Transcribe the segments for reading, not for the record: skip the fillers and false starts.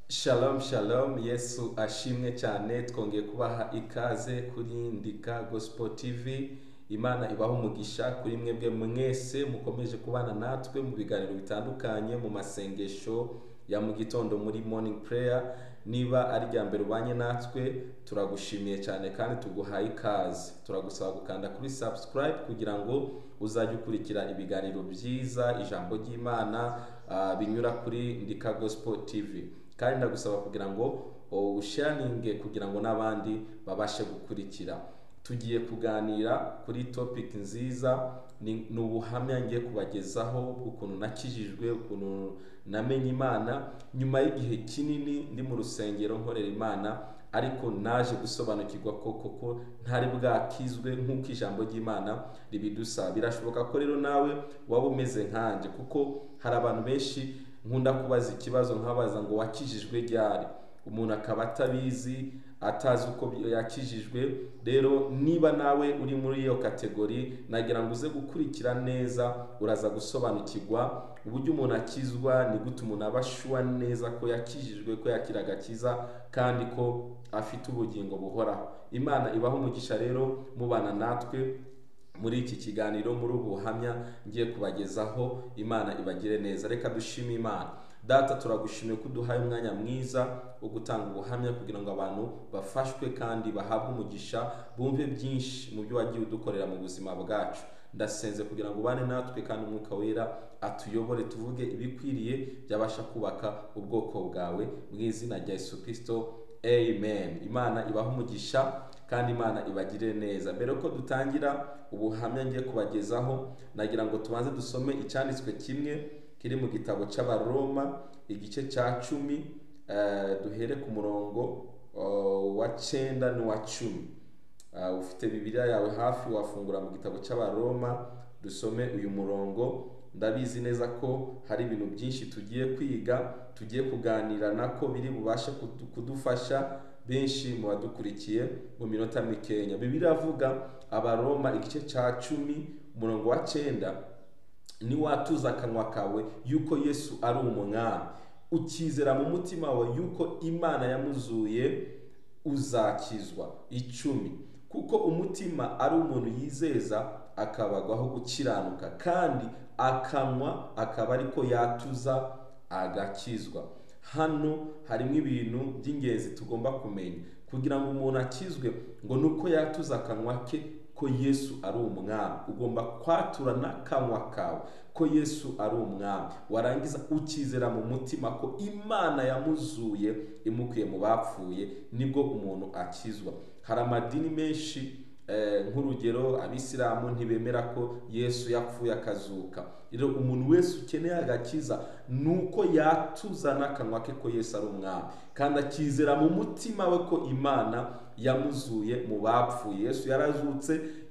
Shalom shalom, Yesu ashimwe cyane. Twongeye kubaha ikaze kuri Ndika Gospel TV. Imana ibaho umugisha kuri mwebwe mwese mukomeje kubana natwe mu biganiro bitandukanye, mu masengesho ya mu gitondo muri morning prayer. Niba ari rya mbere ubanye natwe, turagushimiye cyane kandi tuguhaye ikaze. Turagusaba gukanda kuri subscribe kugira ngo uzajye ukurikira ibiganiro byiza, ijambo ry'Imana binyura kuri Ndika Gospel TV. Kandi ndagusaba kugira ngo usharinge kugira ngo n'abandi babashe gukurikira. Tugiye kuganira kuri topic nziza, ni ubuhamya ngiye kubagezaho ukuntu nakijijwe, ukuntu namenye Imana nyuma y'igihe kinini ndi mu rusengero nkorera Imana, ariko naje gusobanukirwa koko ntari bwakizwe nk'uko ijambo ry'Imana ribidusaba. Birashoboka ko rero nawe waba umeze nkanje, kuko hari abantu benshi nkunda kubaza ikibazo nkabaza ngo wakijijwe ryari, umuntu akaba atabizi, atazi uko yakijijwe. Rero niba nawe uri muri iyo kategori, nagira ngo uze gukurikira neza, uraza gusobanukirwa uburyo umuntu akizwa, ni gute umuntu abashwa neza ko yakijijwe, ko yakira agakiza kandi ko afite ubugingo buhoraho. Imana ibaho umugisha rero mubana natwe muri iki kiganiro, muri ubu buhamya ngiye kubagezaho. Imana ibagire neza. Reka dushime Imana. Data, turagushimiye ko uduhaye umwanya mwiza wo gutanga ubuhamya kugira ngo abantu bafashwe kandi bahabwe umugisha, bumve byinshi mu byo wagiye udukorera mu buzima bwacu. Ndasenze kugira ngo ubane natwe kandi Umwuka Wera atuyobore, tuvuge ibikwiriye byabasha kubaka ubwoko bwawe, mu izina rya Yesu Kristo, amen. Imana ibaho umugisha kandi Imana ibagire neza. Mbere ko dutangira ubuhamya ngiye kubagezaho, nagira ngo tubanze dusome icyanditswe kimwe kiri mu gitabo cy'Abaroma igice cya 10, duhere ku murongo wa 9 n'uwa 10. Ufite Bibiliya yawe hafi, wafungura mu gitabo cy'Abaroma dusome uyu murongo. Ndabizi neza ko hari ibintu byinshi tugiye kwiga, tugiye kuganira nako biri bubashe kudufasha benshi mu badukurikiye mu minota mikenya. Bibiliya avuga, Abaroma igice cya 10 umurongo wa 9, ni watuza akanwa kawe yuko Yesu ari umwami, ukizera mu mutima wawe yuko Imana yamuzuye, uzakizwa. 10, kuko umutima ari umuntu yizeza akabagwaho gukiranuka, kandi akanwa akaba ariko yatuza agakizwa. Hano harimo ibintu by'ingenzi tugomba kumenya kugira ngo umuntu akizwe, ngo nuko yatuza akanwa ke ko Yesu ari umwami. Ugomba kwatura n'akanwa kawe ko Yesu ari umwami, warangiza ukizera mu mutima ko Imana yamuzuye imukuye mu bapfuye, nibwo umuntu akizwa. Hari amadini menshi, nk'urugero Abisilamu ntibemera ko Yesu yapfuye akazuka. Rero umuntu wese ukeneye agakiza nuko yatuza n'akanwa ke ko Yesu ari umwami, kandi akizera mu mutima we ko Imana yamuzuye mu bapfuye. Yesu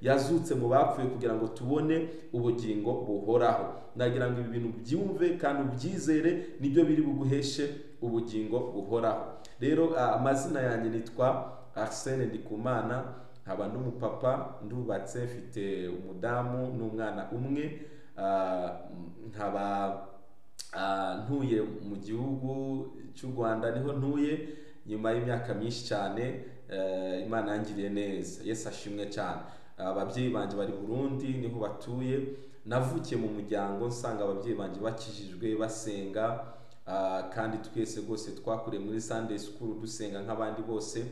yazutse mu bapfuye kugira ngo tubone ubugingo buhoraho. Nagira ngo ibi bintu byumve kandi ubyizere, nibyo biri buguheshe ubugingo buhoraho. Rero amazina yanjye nitwa Arsene Ndikumana, nkaba n'umupapa, ndubatse, mfite umudamu n'umwana umwe. Nkaba ntuye mu gihugu cy'u Rwanda, niho ntuye nyuma y'imyaka myinshi cyane. Imana yangiriye neza, Yesu ashimwe cyane. Ababyeyi banje bari Burundi, niho batuye. Navukiye mu muryango nsanga ababyeyi banje bakijijwe, basenga, kandi twese rwose twakuriye muri Sunday school dusenga nk'abandi bose,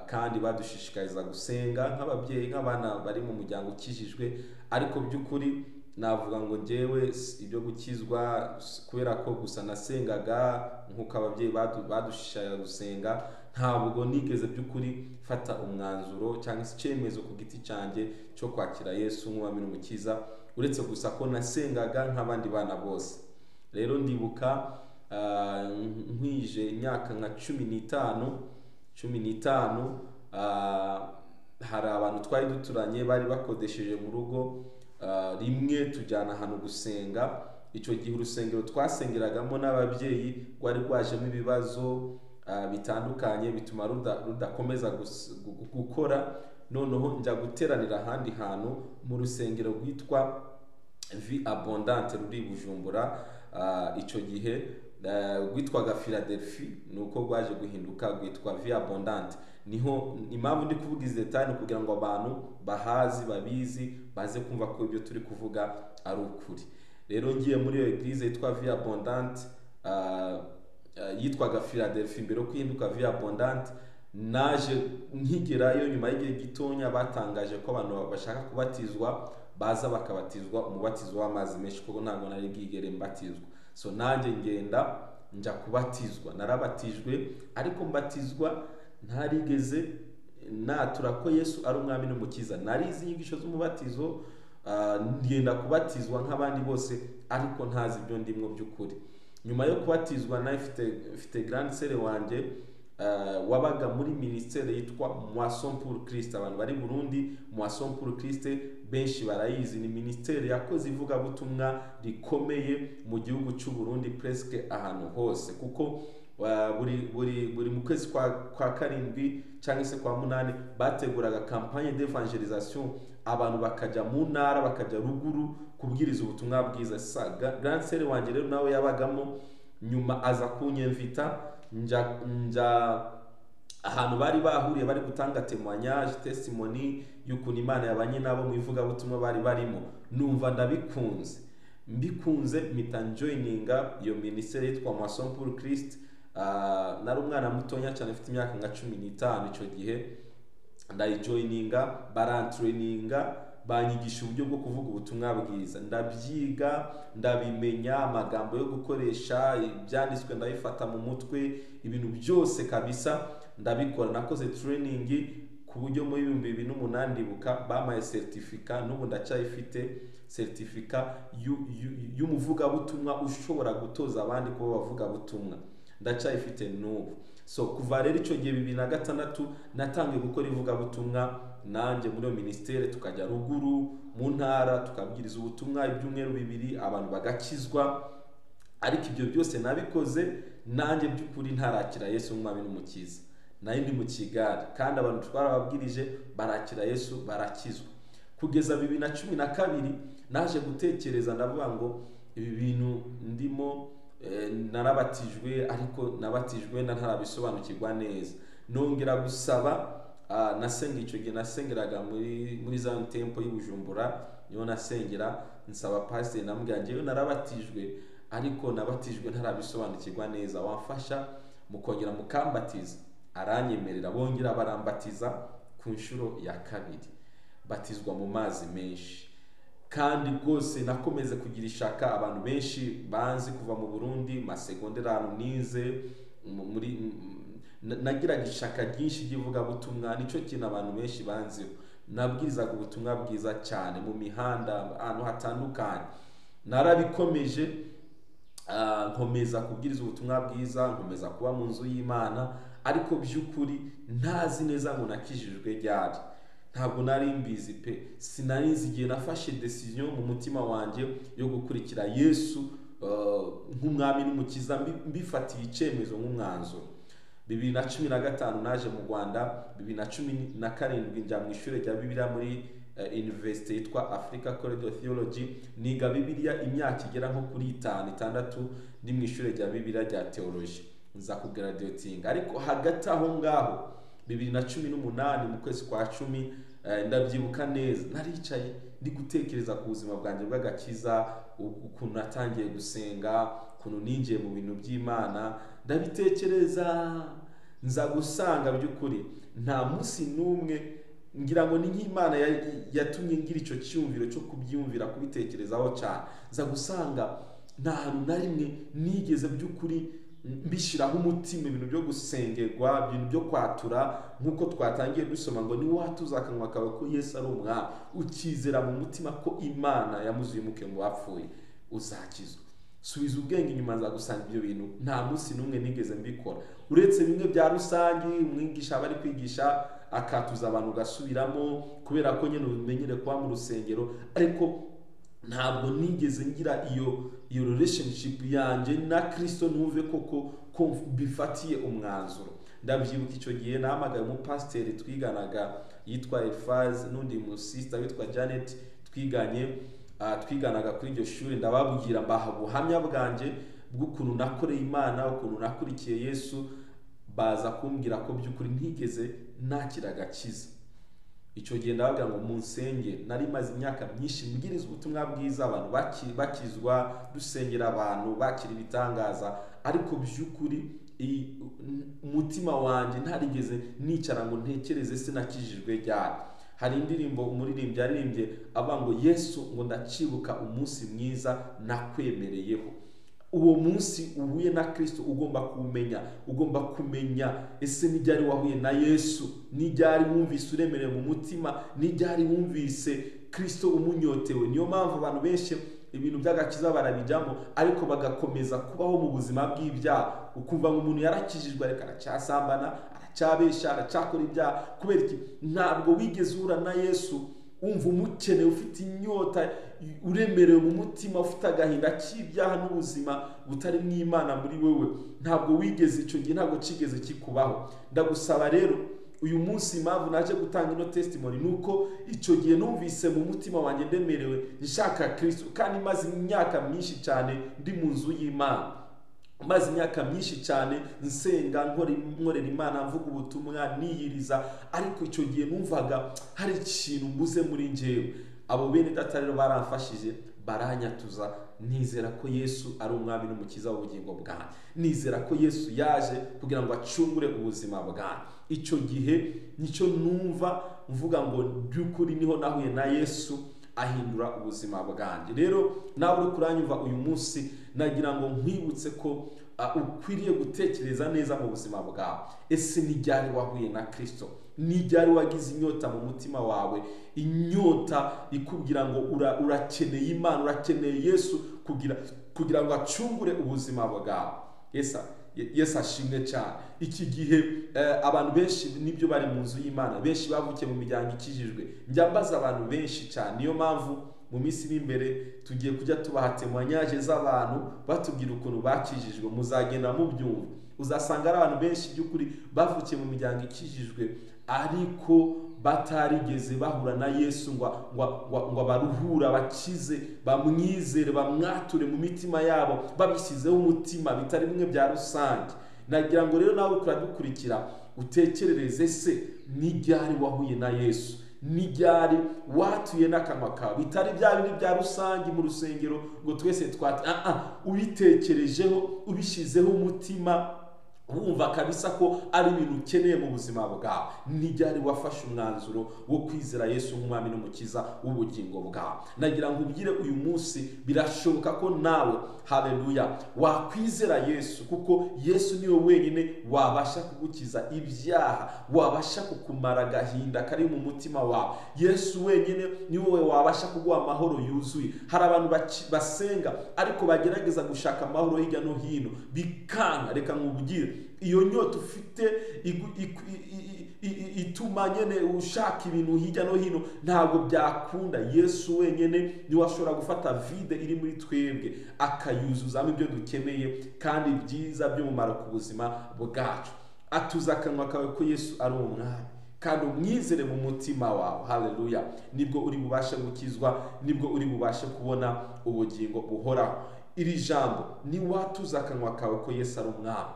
kandi badushishikariza gusenga nk'ababyeyi, nk'abana bari mu muryango ukijijwe. Ariko by'ukuri navuga ngo njyewe ibyo gukizwa, kubera ko gusa nasengaga nk'uko ababyeyi badushishikariza gusenga, ntabwo nigeze by'ukuri fata umwanzuro cyangwa se icyemezo ku giti cyanjye cyo kwakira Yesu nk'umwami n'umukiza, uretse gusa ko nasengaga nk'abandi bana bose. Rero ndibuka nkwije imyaka nka 15, hari abantu twari duturanye bari bakodesheje mu rugo, rimwe tujyana ahantu gusenga. Icyo gihe urusengero twasengeragamo n'ababyeyi rwari rwajemo ibibazo bitandukanye bituma rudakomeza gukora. Noneho njya guteranira ahandi hantu mu rusengero rwitwa Vie Abondante ruri Bujumbura. Icyo gihe rwitwaga Philadelphia nuko rwaje guhinduka rwitwa Vie Abondante. Niho impamvu ndi kuvuga izi details kugira ngo abantu bahazi babizi baze kumva ko ibyo turi kuvuga ari ukuri. Rero ngiye muri iyo eglise yitwa Vie Abondante, yitwaga Philadelphia mbere yo kuhinduka Vie Abondante. Naje nkigerayo nyuma y'igihe gitonya batangaje ko abantu bashaka kubatizwa baza bakabatizwa umubatizo w'amazi menshi, kuko ntabwo nari bwigere mbatizwa. So nanjye ngenda nja kubatizwa, narabatijwe ariko mbatizwa ntarigeze natura ko Yesu ari umwami n'umukiza. Narizi inyigisho z'umubatizo, ngenda kubatizwa nk'abandi bose ariko ntazi ibyo ndimo by'ukuri. Nyuma yo kubatizwa mfite grand sœur wanje wabaga muri ministère yitwa Moisson pour Christ. Abantu bari Burundi, Moisson pour Christ benshi barayizi, ni ministère yakoze ivuga butumwa rikomeye mu gihugu cy'u Burundi presque ahantu hose, kuko buri mu kwezi kwa karindwi cyangwa se kwa munani bateguraga campagne d'évangélisation, abantu bakajya mu ntara bakajya ruguru kubwiriza ubutumwa bwiza. Grand sœur wanje rero nawe yabagamo, nyuma aza kunyemvita nja ahantu bari bahuriye bari gutanga témoignage testimony y'ukuntu Imana yabanye nabo mu ivuga butumwa bari barimo. Numva mbikunze mpita joininga iyo ministère yitwa Moisson pour Christ. Nari umwana mutonya cyane mfite imyaka nka 15 icyo gihe, ndayijoininga barantraininga, banyigisha uburyo bwo kuvuga ubutumwa bwiza, ndabyiga ndabimenya, amagambo yo gukoresha, ibyanditswe ndabifata mu mutwe, ibintu byose kabisa ndabikora. Nakoze training ku buryo muri 2008 ndibuka bamaye certificat, n'ubu ndacyayifite certificat y'umuvuga butumwa ushobora gutoza abandi kuba bavuga butumwa, ndacyayifite n'ubu. So kuva rero icyo gihe 2006 natangiye gukora ivuga butumwa nanjye muri ministère, tukajya ruguru mu ntara tukabwiriza ubutumwa ibyumweru 2 abantu bagakizwa. Ariko ibyo byose nabikoze nanjye by'ukuri ntarakira Yesu umwami n'umukiza, nari ndi mu Kigali kandi abantu twarababwirije barakira Yesu barakizwa. Kugeza 2012 naje gutekereza ndavuga ngo ibi bintu ndimo narabatijwe ariko nabatijwe ntarabisobanukirwa neza. Nongera gusaba nasenga icyo gihe nasengeraga muri Zion Temple y'Ubujumbura, niho nasengera nsaba pastor namubwira ngewe narabatijwe ariko nabatijwe ntarabisobanukirwa neza, wamfasha mukongera mukambatiza. Aranyemerera, bongera barambatiza ku nshuro ya 2, batizwa mu mazi menshi. Kandi rwose nakomeze kugira ishaka, abantu benshi banzi kuva mu Burundi masegondera ahantu nize muri nagiraga ishaka ryinshi ry'ivuga butumwa, nico kintu abantu benshi banzi. Nabwirizaga ubutumwa bwiza cyane mu mihanda ahantu hatandukanye, narabikomeje nkomeza kubwiriza ubutumwa bwiza, nkomeza kuba mu nzu y'Imana, ariko by'ukuri ntazi neza ngo nakijijwe ryari. Ntabwo nari mbizi pe, sinarizi igihe nafashe decision mu mutima wanje yo gukurikira Yesu nk'umwami n'umukiza, mbifatiye icyemezo nk'umwanzuro. 2015 naje mu Rwanda, 2017 njya mu ishuri rya Bibiliya muri university yitwa Africa College of Theology, niga Bibiliya imyaka igera nko kuri 5-6 ndi mu ishuri rya Bibiliya rya theology, nza kugraduating. Ariko hagati aho ngaho 2018 mu kwezi kwa 10 ndabyibuka neza, naricaye ndi gutekereza ku buzima bwanjye bw'agakiza, ukuntu natangiye gusenga, ukuntu ninjiye mu bintu by'Imana, ndabitekereza nza gusanga by'ukuri nta munsi n'umwe, ngira ngo ni nk'Imana yatumye ngira icyo cyumviro cyo kubyumvira kubitekerezaho cyane. Nza gusanga nta hantu na rimwe nigeze by'ukuri mbishiraho umutima ibintu byo gusengerwa, ibintu byo kwatura, nkuko twatangiye dusoma ngo ni watuza akanwa kawe ko Yesu ari umwami, ukizera mu mutima ko Imana yamuzimuke mu bapfuye, uzakizwa. Subiza ubwenge inyuma, nza gusanga ibyo bintu nta munsi n'umwe nigeze mbikora, uretse bimwe bya rusangi umwigisha bari kwigisha akatuza abantu gasubiramo kubera ko nyene umenyere kwa mu rusengero. Ariko ntabwo nigeze ngira iyo relationship yanje na Kristo, numve koko ko bifatiye umwanzuro. Ndabyibuka icyo gihe nahamagaye mu pastor twiganaga yitwa Elfaz, n'undi mu sister witwa Janet, twiganaga kuri iryo shuri. Ndababwira mbaha buhamya bwanje bw'ukuntu nakoreye Imana, ukuntu nakurikiye Yesu, baza kumbwira ko by'ukuri ntigeze nakira agakiza. Icyo gihe ndavuga ngo munsenge, nari maze imyaka myinshi mbwiriza ubutumwa bwiza, abantu bakizwa, dusengera abantu bakira ibitangaza, ariko by'ukuri umutima wanjye ntarigeze nicara ngo ntekereze se nakijijwe ryari. Hari indirimbo umuririmbyi yaririmbye avuga ngo Yesu, ngo ndacibuka umunsi mwiza nakwemereyeho. Uwo munsi uhuye na Kristo ugomba kumenya ese ni ryari wahuye na Yesu, ni ryari wumvise uremerewe mu mutima, ni ryari wumvise Kristo umunyotewe. Niyo mpamvu abantu benshi ibintu by'agakiza barabijyamo ariko bagakomeza kubaho mu buzima bw'ibyaha. Ukumva ngo umuntu yarakijijwe ariko aracyasambana, aracyabesha, aracyakora ibyaha. Kubera iki? Ntabwo wigeze uhura na Yesu umva umukeneye, ufite inyota, uremerewe mu mutima, ufite agahinda k'ibyaha n'ubuzima butari mu Imana muri wewe. Ntabwo wigeze, icyo gihe ntabwo kigeze kikubaho. Ndagusaba rero uyu munsi, impamvu naje gutanga ino testimony nuko icyo gihe numvise mu mutima wanjye ndemerewe nshaka Kristo, kandi maze imyaka myinshi cyane ndi mu nzu y'Imana, maze imyaka myinshi cyane nsenga, nkorera Imana, mvuga ubutumwa, niyiriza, ariko icyo gihe numvaga hari ikintu mbuze muri njyewe. Abo bene data rero baramfashije, baranyatuza. Nizera ko Yesu ari umwami n'umukiza w'ubugingo bwanjye, nizera ko Yesu yaje kugira ngo acungure ubuzima bwanjye. Icyo gihe nicyo numva mvuga ngo by'ukuri niho nahuye na Yesu, ahindura ubuzima bwanjye. Rero nawe uri kuranyumva uyu munsi, nagira ngo nkwibutse ko ukwiriye gutekereza neza mu buzima bwawe. Ese ni ryari wahuye na Kristo? Ni ryari wagize inyota mu mutima wawe, inyota ikubwira ngo urakeneye Imana, urakeneye Yesu kugira ngo acungure ubuzima bwawe? Yesu ashimwe cyane. Iki gihe abantu benshi nibyo bari mu nzu y'Imana, benshi bavukiye mu miryango ikijijwe. Njya mbaza abantu benshi cyane, niyo mpamvu mu minsi iri imbere tugiye kujya tubaha témoignage z'abantu batubwira ukuntu bakijijwe, muzagenda mubyumva. Uzasanga ari abantu benshi by'ukuri bavukiye mu miryango ikijijwe ariko batarigeze bahura na Yesu ngo baruhura, bakize, bamwizere, bamwature mu mitima yabo, babishyizeho umutima, bitari bimwe bya rusange. Nagira ngo rero nawe kuradukurikira utekerereze, se ni ryari wahuye na Yesu? Ni ryari watuye n'akanwa kawe? Bitari bya bindi bya rusange mu rusengero ngo twese ubitekerejeho, ubishyizeho umutima, wumva kabisa ko ari ibintu ukeneye mu buzima bwawe. Ni ryari wafashe umwanzuro wo kwizera Yesu nk'umwami n'umukiza w'ubugingo bwawe? Nagira ngo ubwire uyu munsi, birashoboka ko nawe, haleluya, wakwizera Yesu, kuko Yesu niwe wenyine wabasha kugukiza ibyaha, wabasha kukumara agahinda kari mu mutima wawe. Yesu wenyine niwe wabasha kuguha amahoro yuzuye. Hari abantu basenga ariko bagerageza gushaka amahoro hirya no hino, bikanga. Reka nkubwire, iyo nyota ufite ituma nyene ushaka ibintu hirya no hino, ntabwo byakunda. Yesu wenyine niwe ashobora gufata vide iri muri twebwe akayuzuzamo ibyo dukeneye kandi byiza by'umumaro ku buzima bwacu. Atuza akanwa kawe ko Yesu ari umwami, kandi umwizere mu mutima wawe, haleluya, nibwo uri bubashe gukizwa, nibwo uri bubashe kubona ubugingo buhoraho. Iri jambo ni watuza akanwa kawe ko Yesu ari umwami,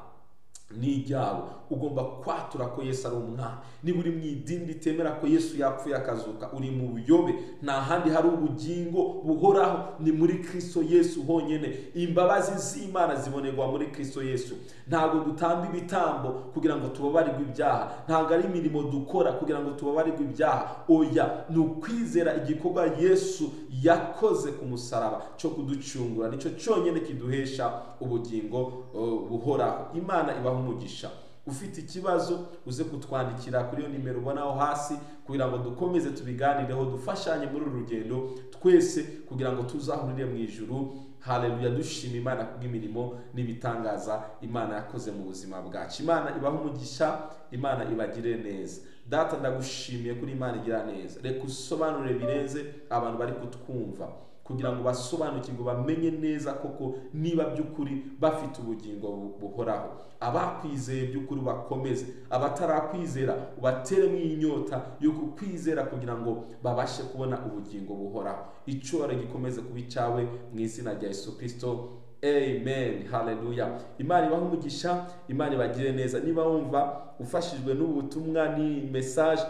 ni iryawe. Ugomba kwatura ko Yesu ari umwami. Niba uri mu idini ritemera ko Yesu yapfuye akazuka, uri mu buyobe. Nta handi hari ubugingo buhoraho, ni muri Kristo Yesu honyine. Imbabazi z'Imana zibonerwa muri Kristo Yesu. Ntabwo dutamba ibitambo kugira ngo tubabarirwe ibyaha, ntabwo ari imirimo dukora kugira ngo tubabarirwe ibyaha. Oya, ni ukwizera igikorwa Yesu yakoze ku musaraba cyo kuducungura, nicyo cyonyine kiduhesha ubugingo buhoraho. Imana ibaha umugisha. Ufite ikibazo uze kutwandikira kuri iyo nimero ubonaho hasi, kugira ngo dukomeze tubiganireho, dufashanye muri uru rugendo twese, kugira ngo tuzahurire mu ijuru. Haleluya, dushima Imana kubw'imirimo n'ibitangaza Imana yakoze mu buzima bwacu. Imana ibaha umugisha, Imana ibagire neza. Data, ndagushimiye kuri Imana igira neza. Reka usobanure birenze abantu bari kutwumva, kugira ngo basobanukirwe, bamenye neza koko niba by'ukuri bafite ubugingo buhoraho. Abakwizeye by'ukuri bakomeze, abatarakwizera ubateremo inyota yo kukwizera, kugira ngo babashe kubona ubugingo buhoraho. Icyubahiro gikomeze kuba icyawe, mu izina rya Yesu Kristo, amen. Haleluya. Imana ibahe umugisha, Imana ibagire neza. Niba wumva ufashijwe n'ubu butumwa ni message,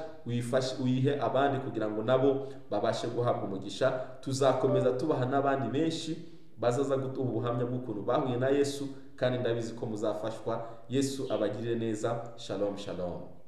uyihe abandi kugira ngo nabo babashe guhabwa umugisha. Tuzakomeza tubaha n'abandi benshi bazaza gutuha ubuhamya bw'ukuntu bahuye na Yesu, kandi ndabizi ko muzafashwa. Yesu abagirire neza. Shalom shalom.